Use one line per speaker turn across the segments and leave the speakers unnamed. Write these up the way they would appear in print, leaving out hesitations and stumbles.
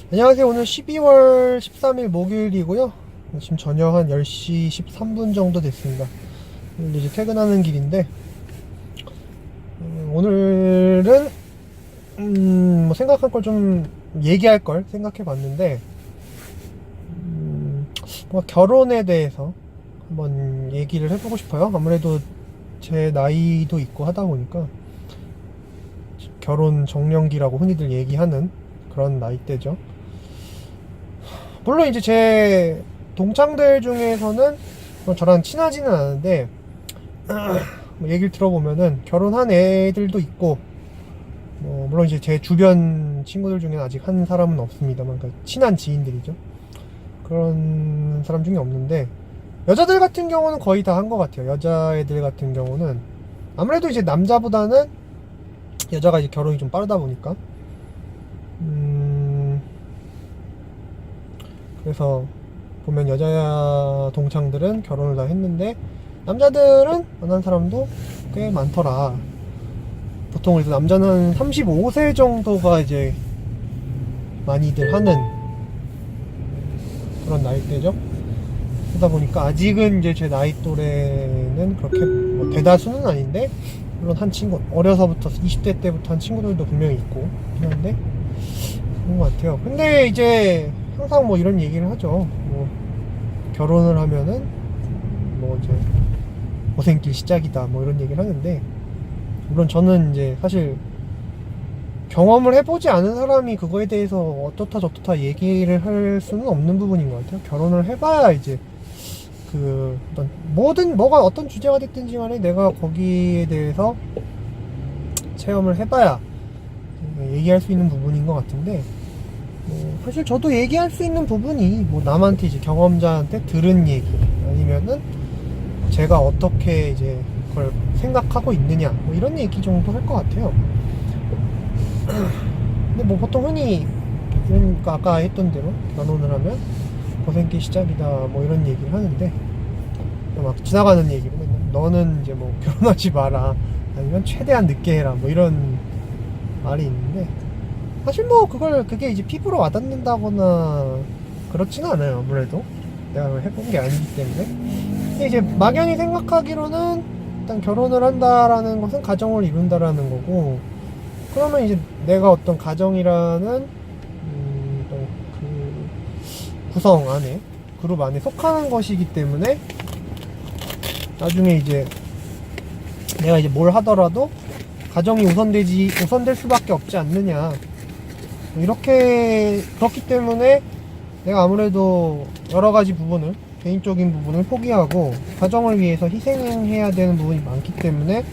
안녕하세요. 오늘 12월 13일 목요일이고요. 지금 저녁 한 10시 13분 정도 됐습니다. 오늘 이제 퇴근하는 길인데, 오늘은 뭐 생각할 걸 좀 얘기할 걸 생각해 봤는데, 뭐 결혼에 대해서 한번 얘기를 해보고 싶어요. 아무래도 제 나이도 있고 하다 보니까 결혼 정년기라고 흔히들 얘기하는 그런 나이대죠. 물론 이제 제 동창들 중에서는 저랑 친하지는 않은데 뭐 얘기를 들어보면은 결혼한 애들도 있고, 물론 이제 제 주변 친구들 중에는 아직 한 사람은 없습니다만, 그러니까 친한 지인들이죠. 그런 사람 중에 없는데, 여자들 같은 경우는 거의 다 한 것 같아요. 여자애들 같은 경우는 아무래도 이제 남자보다는 여자가 이제 결혼이 좀 빠르다 보니까 그래서 보면 여자 동창들은 결혼을 다 했는데 남자들은 안 한 사람도 꽤 많더라. 보통 그래서 남자는 35세 정도가 이제 많이들 하는 그런 나이대죠. 그러다 보니까 아직은 이제 제 나이 또래는 그렇게 뭐 대다수는 아닌데, 물론 한 친구 어려서부터 20대 때부터 한 친구들도 분명히 있고 한데 그런 것 같아요. 근데 이제 항상 뭐 이런 얘기를 하죠. 뭐 결혼을 하면은 뭐 이제 고생길 시작이다 뭐 이런 얘기를 하는데, 물론 저는 이제 사실 경험을 해보지 않은 사람이 그거에 대해서 어떻다 저떻다 얘기를 할 수는 없는 부분인 것 같아요. 결혼을 해봐야 이제 그 어떤 뭐가 어떤 주제가 됐든지 간에 내가 거기에 대해서 체험을 해봐야 얘기할 수 있는 부분인 것 같은데, 사실 저도 얘기할 수 있는 부분이 뭐 남한테 이제 경험자한테 들은 얘기, 아니면은 제가 어떻게 이제 그걸 생각하고 있느냐 뭐 이런 얘기 정도 할 것 같아요. 근데 뭐 보통 흔히 그러니까 아까 했던 대로 결혼을 하면 고생길 시작이다 뭐 이런 얘기를 하는데, 막 지나가는 얘기로 맨날 너는 이제 뭐 결혼하지 마라, 아니면 최대한 늦게 해라 뭐 이런 말이 있는데, 사실 뭐 그게 이제 피부로 와닿는다거나 그렇지는 않아요. 아무래도 내가 해본 게 아니기 때문에. 근데 이제 막연히 생각하기로는 일단 결혼을 한다라는 것은 가정을 이룬다라는 거고, 그러면 이제 내가 어떤 가정이라는 어떤 그 구성 안에, 그룹 안에 속하는 것이기 때문에 나중에 이제 내가 이제 뭘 하더라도 가정이 우선될 수밖에 없지 않느냐, 이렇게 그렇기 때문에 내가 아무래도 여러 가지 부분을, 개인적인 부분을 포기하고 가정을 위해서 희생해야 되는 부분이 많기 때문에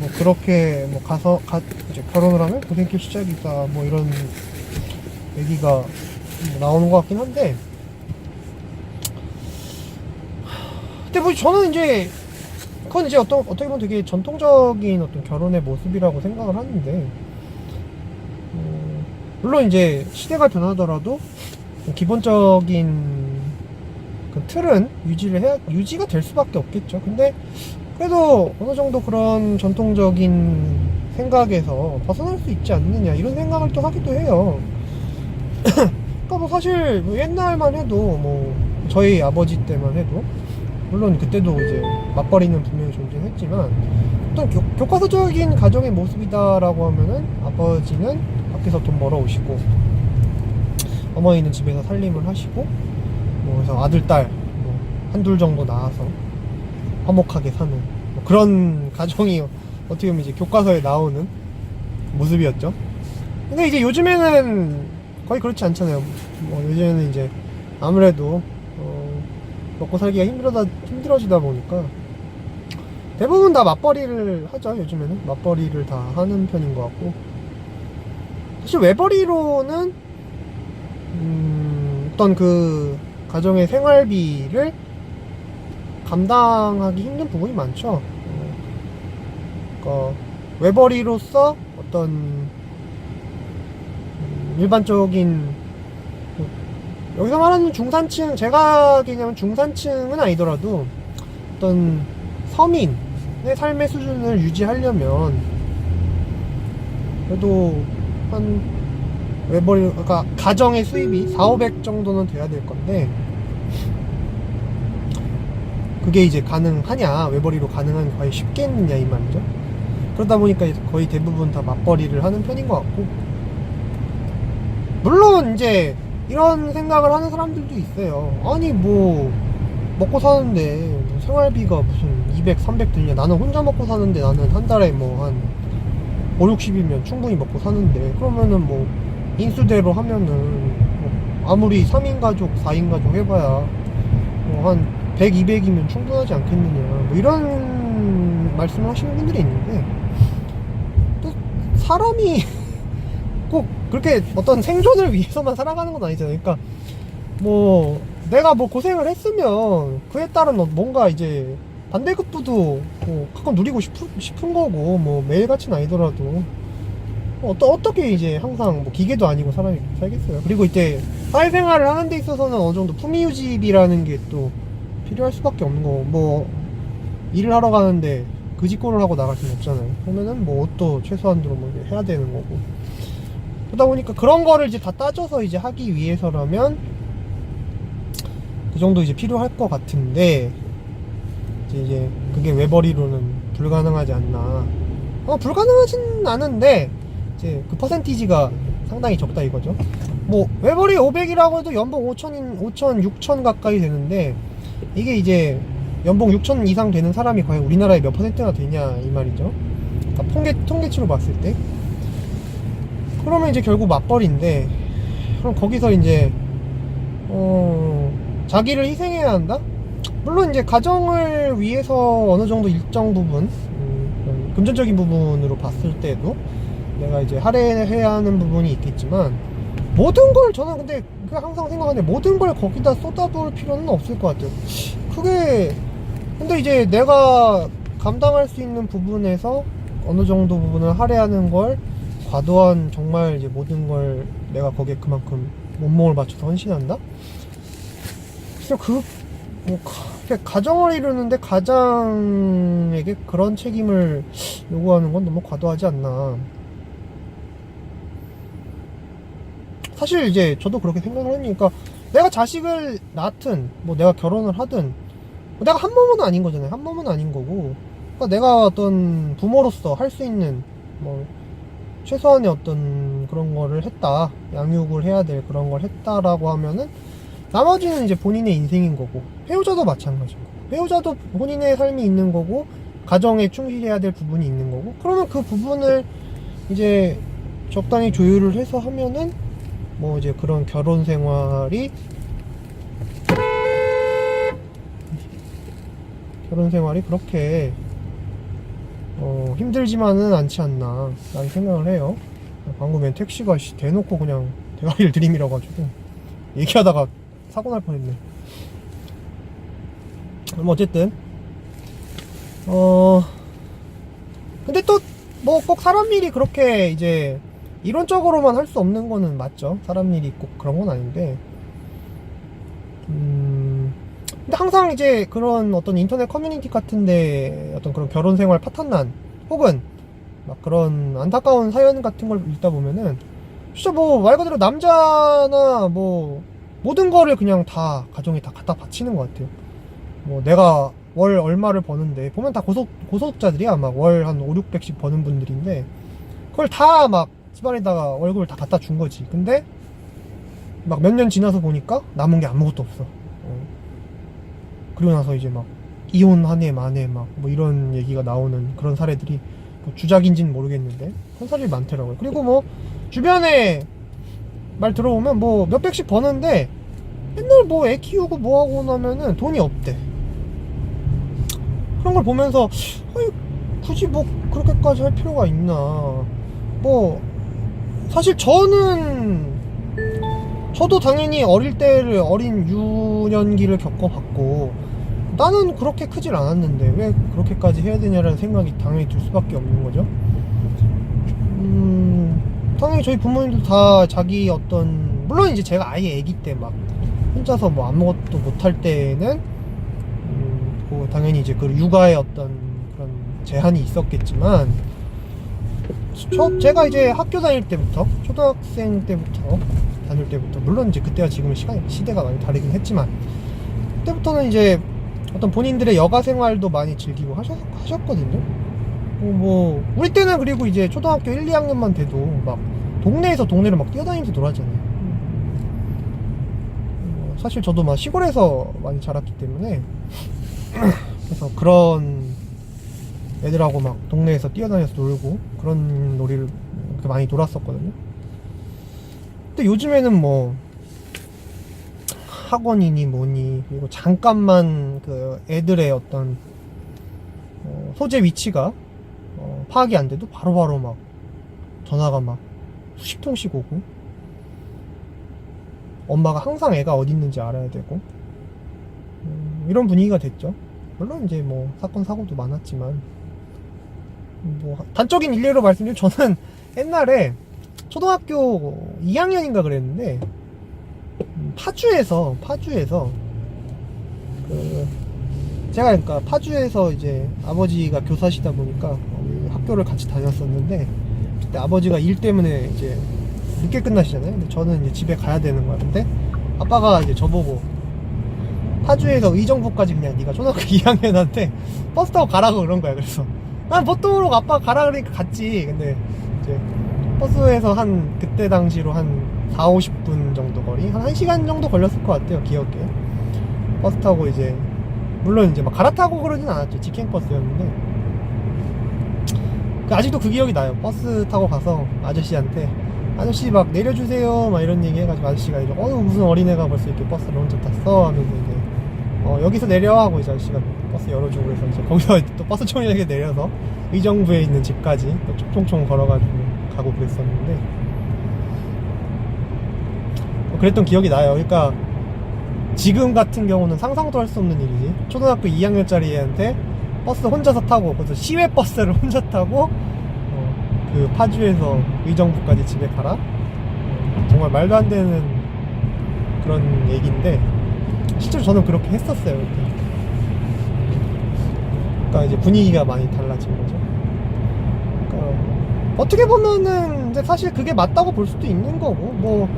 뭐 그렇게 뭐 이제 결혼을 하면 고생길 시작이다 뭐 이런 얘기가 뭐 나오는 것 같긴 한데, 근데 뭐 저는 이제 그건 이제 어떻게 보면 되게 전통적인 어떤 결혼의 모습이라고 생각을 하는데, 물론 이제 시대가 변하더라도 기본적인 그 틀은 유지가 될 수밖에 없겠죠. 근데 그래도 어느 정도 그런 전통적인 생각에서 벗어날 수 있지 않느냐 이런 생각을 또 하기도 해요. 그러니까 뭐 사실 뭐 옛날만 해도 뭐 저희 아버지 때만 해도, 물론 그때도 이제 맞벌이는 분명히 존재했지만 어떤 교과서적인 가정의 모습이다라고 하면은 아버지는 밖에서 돈 벌어 오시고 어머니는 집에서 살림을 하시고, 뭐 그래서 아들 딸 뭐 한둘 정도 낳아서 화목하게 사는 뭐 그런 가정이 어떻게 보면 이제 교과서에 나오는 모습이었죠. 근데 이제 요즘에는 거의 그렇지 않잖아요. 뭐 요즘에는 이제 아무래도 먹고 살기가 힘들어지다 보니까 대부분 다 맞벌이를 하죠. 요즘에는 맞벌이를 다 하는 편인 것 같고, 사실 외벌이로는 어떤 그 가정의 생활비를 감당하기 힘든 부분이 많죠. 그러니까 외벌이로서 어떤 일반적인 여기서 말하는 중산층, 제가 얘기하면 중산층은 아니더라도 어떤 서민의 삶의 수준을 유지하려면 그래도 한 외벌이, 그러니까 가정의 수입이 4,500 정도는 돼야 될 건데, 그게 이제 가능하냐, 외벌이로 가능한 게 과연 쉽겠느냐 이 말이죠. 그러다 보니까 거의 대부분 다 맞벌이를 하는 편인 것 같고, 물론 이제 이런 생각을 하는 사람들도 있어요. 아니 뭐 먹고 사는데 뭐 생활비가 무슨 200, 300 들냐. 나는 혼자 먹고 사는데 나는 한 달에 뭐 한 5, 60이면 충분히 먹고 사는데, 그러면은 뭐 인수대로 하면은 뭐 아무리 3인 가족, 4인 가족 해봐야 뭐 한 100, 200이면 충분하지 않겠느냐, 뭐 이런 말씀을 하시는 분들이 있는데, 또 사람이 꼭 그렇게 어떤 생존을 위해서만 살아가는 건 아니잖아요. 그러니까 뭐 내가 뭐 고생을 했으면 그에 따른 뭔가 이제 반대급부도 뭐 가끔 누리고 싶은 거고, 뭐 매일같이는 아니더라도 어떻게 이제 항상 뭐 기계도 아니고 사람이 살겠어요. 그리고 이제 사회생활을 하는 데 있어서는 어느 정도 품위유지비라는 게 또 필요할 수밖에 없는 거고, 뭐 일을 하러 가는데 그 짓거리를 하고 나갈 수는 없잖아요. 그러면은 뭐 옷도 최소한으로 뭐 해야 되는 거고, 그러다 보니까 그런 거를 이제 다 따져서 이제 하기 위해서라면 그 정도 이제 필요할 것 같은데, 이제 그게 외벌이로는 불가능하지 않나. 불가능하진 않은데 이제 그 퍼센티지가 상당히 적다 이거죠. 뭐 외벌이 500이라고 해도 연봉 5천, 6천 가까이 되는데, 이게 이제 연봉 6천 이상 되는 사람이 과연 우리나라에 몇 퍼센트나 되냐 이 말이죠. 그러니까 통계치로 봤을 때. 그러면 이제 결국 맞벌이인데, 그럼 거기서 이제 자기를 희생해야 한다? 물론 이제 가정을 위해서 어느 정도 일정 부분, 금전적인 부분으로 봤을 때도 내가 이제 할애해야 하는 부분이 있겠지만, 모든 걸 저는 근데 항상 생각하는데, 모든 걸 거기다 쏟아부을 필요는 없을 것 같아요. 그게 근데 이제 내가 감당할 수 있는 부분에서 어느 정도 부분을 할애하는 걸, 과도한 정말 이제 모든 걸 내가 거기에 그만큼 몸몸을 맞춰서 헌신한다? 그래서 뭐 가정을 이루는데 가장에게 그런 책임을 요구하는 건 너무 과도하지 않나. 사실 이제 저도 그렇게 생각을 하니까, 내가 자식을 낳든 뭐 내가 결혼을 하든 뭐 내가 한 몸은 아닌 거잖아요. 한 몸은 아닌 거고, 그러니까 내가 어떤 부모로서 할 수 있는 뭐 최소한의 어떤 그런 거를 했다, 양육을 해야 될 그런 걸 했다라고 하면은, 나머지는 이제 본인의 인생인 거고, 배우자도 마찬가지고, 배우자도 본인의 삶이 있는 거고, 가정에 충실해야 될 부분이 있는 거고, 그러면 그 부분을 이제 적당히 조율을 해서 하면은 뭐 이제 그런 결혼 생활이 그렇게 힘들지만은 않지 않나 라는 생각을 해요. 방금엔 택시가 대놓고 그냥 대가리를 들이밀어가지고 얘기하다가 사고 날 뻔했네. 뭐 어쨌든 근데 또 뭐 꼭 사람 일이 그렇게 이제 이론적으로만 할 수 없는 거는 맞죠. 사람 일이 꼭 그런 건 아닌데, 근데 항상 이제 그런 어떤 인터넷 커뮤니티 같은데 어떤 그런 결혼 생활 파탄난, 혹은 막 그런 안타까운 사연 같은 걸 읽다 보면은, 진짜 뭐 말 그대로 남자나 뭐 모든 거를 그냥 다 가정에 다 갖다 바치는 것 같아요. 뭐 내가 월 얼마를 버는데, 보면 다 고소득자들이야. 막 월 한 5, 600씩 버는 분들인데, 그걸 다 막 집안에다가 월급을 다 갖다 준 거지. 근데 막 몇 년 지나서 보니까 남은 게 아무것도 없어. 그리고 나서 이제 막 이혼 한 해 만에 막 뭐 이런 얘기가 나오는 그런 사례들이, 뭐 주작인지는 모르겠는데 그런 사례들이 많더라고요. 그리고 뭐 주변에 말 들어보면 뭐 몇백씩 버는데 맨날 뭐 애 키우고 뭐 하고 나면은 돈이 없대. 그런 걸 보면서 아니, 굳이 뭐 그렇게까지 할 필요가 있나. 뭐 사실 저도 당연히 어린 유년기를 겪어봤고, 나는 그렇게 크질 않았는데 왜 그렇게까지 해야 되냐라는 생각이 당연히 들 수밖에 없는 거죠. 당연히 저희 부모님도 다 자기 어떤, 물론 이제 제가 아예 아기 때 막 혼자서 뭐 아무것도 못할 때는 당연히 이제 그 육아의 어떤 그런 제한이 있었겠지만, 제가 이제 학교 다닐 때부터, 초등학생 때부터 다닐 때부터, 물론 이제 그때와 지금은 시대가 많이 다르긴 했지만, 그때부터는 이제 어떤 본인들의 여가 생활도 많이 즐기고 하셨거든요. 뭐 우리 때는 그리고 이제 초등학교 1, 2학년만 돼도 막 동네에서 동네를 막 뛰어다니면서 놀았잖아요. 사실 저도 막 시골에서 많이 자랐기 때문에 그래서 그런 애들하고 막 동네에서 뛰어다녀서 놀고 그런 놀이를 그렇게 많이 놀았었거든요. 근데 요즘에는 뭐 학원이니 뭐니, 그리고 잠깐만 그 애들의 어떤 소재 위치가 파악이 안 돼도 바로바로 막 전화가 막 수십 통씩 오고, 엄마가 항상 애가 어디 있는지 알아야 되고, 이런 분위기가 됐죠. 물론 이제 뭐 사건 사고도 많았지만, 뭐 단적인 일례로 말씀드리면, 저는 옛날에 초등학교 2학년인가 그랬는데 파주에서 그 제가 그러니까 파주에서 이제 아버지가 교사시다 보니까 학교를 같이 다녔었는데, 그때 아버지가 일 때문에 이제 늦게 끝나시잖아요. 근데 저는 이제 집에 가야 되는 거야. 근데 아빠가 이제 저보고 파주에서 의정부까지 그냥 네가 초등학교 2학년한테 버스 타고 가라고 그런 거야. 그래서 난 보통으로 아빠가 가라 그러니까 갔지. 근데 이제 버스에서 한 그때 당시로 한 4, 50분 정도 거리, 한 1시간 정도 걸렸을 것 같아요. 기억에 버스 타고 이제, 물론 이제 막 갈아타고 그러진 않았죠. 직행 버스였는데 아직도 그 기억이 나요. 버스 타고 가서 아저씨한테 아저씨 막 내려주세요 막 이런 얘기 해가지고, 아저씨가 이제 무슨 어린애가 벌써 이렇게 버스를 혼자 탔어 하면서 이제 여기서 내려 하고, 이제 아저씨가 버스 열어주고, 그래서 이제 거기서 또 버스 청량에 내려서 의정부에 있는 집까지 또 총총 걸어가지고 가고 그랬었는데, 그랬던 기억이 나요. 그러니까 지금 같은 경우는 상상도 할 수 없는 일이지. 초등학교 2학년짜리 애한테 버스 혼자서 타고, 그래서 시외 버스를 혼자 타고 그 파주에서 의정부까지 집에 가라? 정말 말도 안 되는 그런 얘기인데, 실제로 저는 그렇게 했었어요. 그러니까 이제 분위기가 많이 달라진 거죠. 그러니까 어떻게 보면은 이제 사실 그게 맞다고 볼 수도 있는 거고, 뭐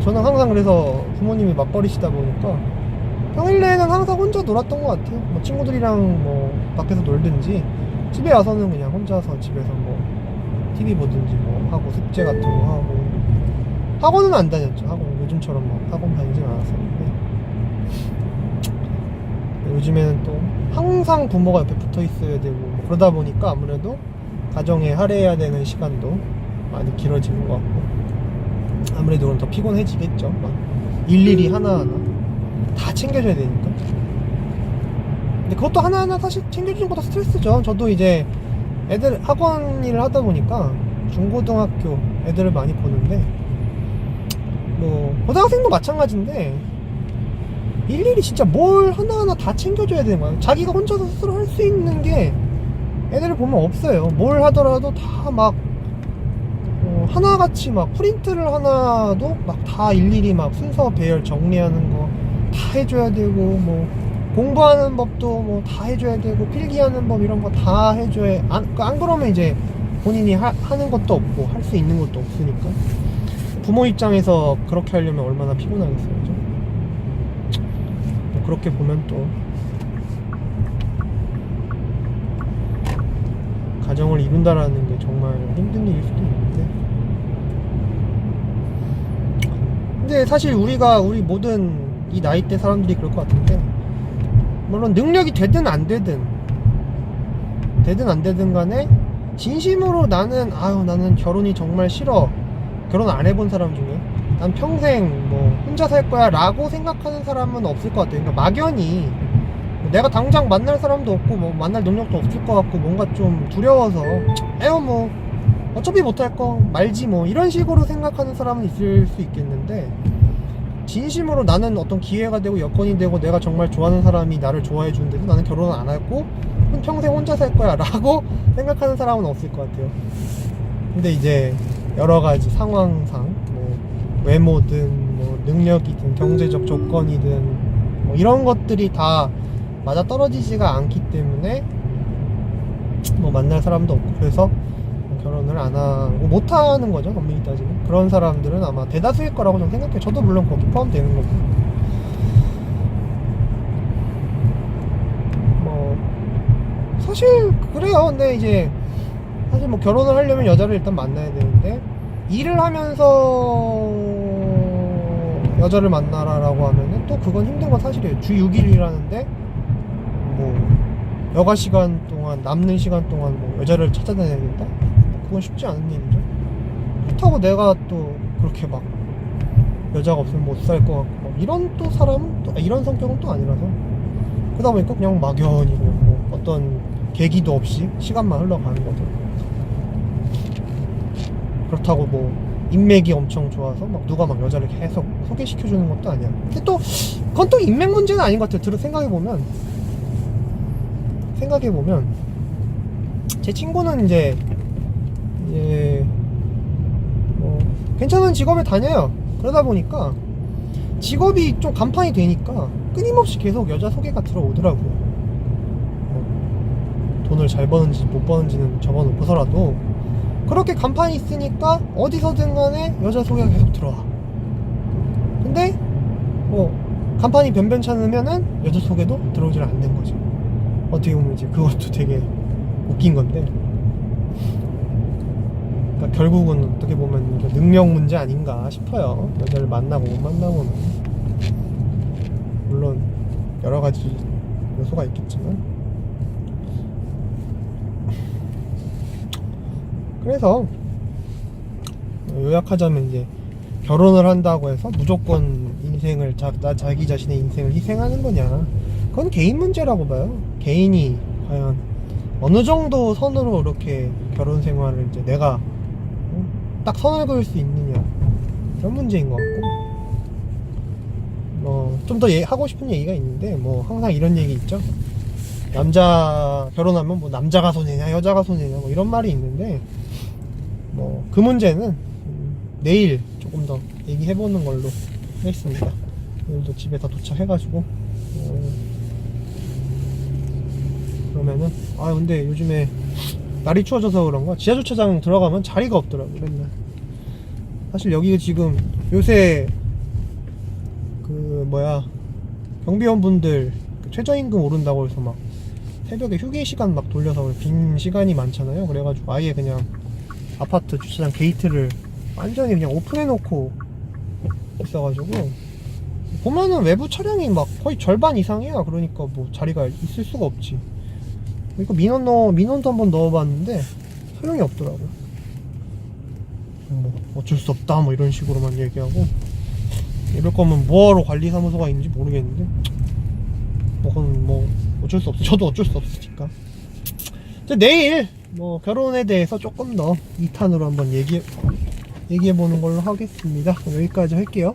저는 항상 그래서 부모님이 맞벌이시다 보니까 평일 내에는 항상 혼자 놀았던 것 같아요. 뭐 친구들이랑 뭐 밖에서 놀든지, 집에 와서는 그냥 혼자서 집에서 뭐 TV 보든지 뭐 하고, 숙제 같은 거 하고. 학원은 안 다녔죠. 학원 요즘처럼 뭐 학원 다니진 않았었는데, 요즘에는 또 항상 부모가 옆에 붙어 있어야 되고, 뭐 그러다 보니까 아무래도 가정에 할애해야 되는 시간도 많이 길어지는 것 같고, 아무래도 그럼 더 피곤해지겠죠. 막 일일이 하나하나 다 챙겨줘야 되니까. 근데 그것도 하나하나 사실 챙겨주는 것도 스트레스죠. 저도 이제 애들 학원 일을 하다 보니까 중고등학교 애들을 많이 보는데, 뭐 고등학생도 마찬가지인데 일일이 진짜 뭘 하나하나 다 챙겨줘야 되는 거야. 자기가 혼자서 스스로 할 수 있는 게 애들을 보면 없어요. 뭘 하더라도 다 막 하나같이 막 프린트를 하나도 막 다 일일이 막 순서 배열 정리하는 거 다 해줘야 되고, 뭐 공부하는 법도 뭐 다 해줘야 되고, 필기하는 법 이런 거 다 해줘야, 안 그러면 이제 본인이 하는 것도 없고 할 수 있는 것도 없으니까, 부모 입장에서 그렇게 하려면 얼마나 피곤하겠어요. 그죠? 그렇게 보면 또 가정을 이룬다라는 게 정말 힘든 일일 수도 있는데, 근데 사실 우리 모든 이 나이대 사람들이 그럴 것 같은데, 물론 능력이 되든 안 되든 간에 진심으로 나는 결혼이 정말 싫어, 결혼 안 해본 사람 중에 난 평생 뭐 혼자 살 거야 라고 생각하는 사람은 없을 것 같아요. 그러니까 막연히 내가 당장 만날 사람도 없고 뭐 만날 능력도 없을 것 같고, 뭔가 좀 두려워서 뭐 어차피 못할 거 말지 뭐 이런 식으로 생각하는 사람은 있을 수 있겠는데, 진심으로 나는 어떤 기회가 되고 여건이 되고 내가 정말 좋아하는 사람이 나를 좋아해 주는데도 나는 결혼을 안 하고 평생 혼자 살 거야 라고 생각하는 사람은 없을 것 같아요. 근데 이제 여러 가지 상황상 뭐 외모든 뭐 능력이든 경제적 조건이든 뭐 이런 것들이 다 맞아 떨어지지가 않기 때문에 뭐 만날 사람도 없고, 그래서 결혼을 안 하고 못 하는 거죠, 엄밀히 따지면. 그런 사람들은 아마 대다수일 거라고 저는 생각해요. 저도 물론 거기 포함되는 거고. 뭐 사실 그래요. 근데 이제 사실 뭐 결혼을 하려면 여자를 일단 만나야 되는데, 일을 하면서 여자를 만나라라고 하면은 또 그건 힘든 건 사실이에요. 주 6일이라는데 뭐 여가 시간 동안, 남는 시간 동안 뭐 여자를 찾아다녀야 된다? 그건 쉽지 않은 일이죠. 그렇다고 내가 또 그렇게 막 여자가 없으면 못 살 것 같고 막 이런 또 사람은 또 이런 성격은 또 아니라서, 그러다 보니까 그냥 막연히 그냥 뭐 어떤 계기도 없이 시간만 흘러가는 거죠. 그렇다고 뭐 인맥이 엄청 좋아서 막 누가 막 여자를 계속 소개시켜주는 것도 아니야. 근데 또 그건 또 인맥 문제는 아닌 것 같아요. 생각해보면 제 친구는 이제 뭐 괜찮은 직업에 다녀요. 그러다 보니까 직업이 좀 간판이 되니까 끊임없이 계속 여자 소개가 들어오더라고요. 뭐 돈을 잘 버는지 못 버는지는 적어놓고서라도 그렇게 간판이 있으니까 어디서든 간에 여자 소개가 계속 들어와. 근데 뭐 간판이 변변찮으면은 여자 소개도 들어오질 않는 거죠. 어떻게 보면 이제 그것도 되게 웃긴 건데, 그러니까 결국은 어떻게 보면 능력 문제 아닌가 싶어요. 여자를 만나고 못 만나고는 물론 여러 가지 요소가 있겠지만. 그래서 요약하자면 이제 결혼을 한다고 해서 무조건 인생을 자기 자신의 인생을 희생하는 거냐, 그건 개인 문제라고 봐요. 개인이 과연 어느 정도 선으로 이렇게 결혼 생활을 이제 내가 딱 선을 그을 수 있느냐, 그런 문제인 것 같고, 좀 더 하고 싶은 얘기가 있는데, 뭐 항상 이런 얘기 있죠. 결혼하면 뭐 남자가 손해냐 여자가 손해냐 뭐 이런 말이 있는데, 뭐 그 문제는 내일 조금 더 얘기해보는 걸로 하겠습니다. 오늘도 집에 다 도착해가지고 그러면은 근데 요즘에 날이 추워져서 그런가 지하 주차장 들어가면 자리가 없더라고 맨날. 사실 여기 지금 요새 경비원분들 최저임금 오른다고 해서 막 새벽에 휴게 시간 막 돌려서 빈 시간이 많잖아요. 그래가지고 아예 그냥 아파트 주차장 게이트를 완전히 그냥 오픈해놓고 있어가지고 보면은 외부 차량이 막 거의 절반 이상이야. 그러니까 뭐 자리가 있을 수가 없지. 그러니까 민원도 한번 넣어봤는데 소용이 없더라고요. 뭐 어쩔 수 없다 뭐 이런 식으로만 얘기하고, 이럴 거면 뭐하러 관리사무소가 있는지 모르겠는데 그건 뭐 어쩔 수 없어. 저도 어쩔 수 없으니까. 이제 내일 뭐 결혼에 대해서 조금 더 2탄으로 한번 얘기해보는 걸로 하겠습니다. 여기까지 할게요.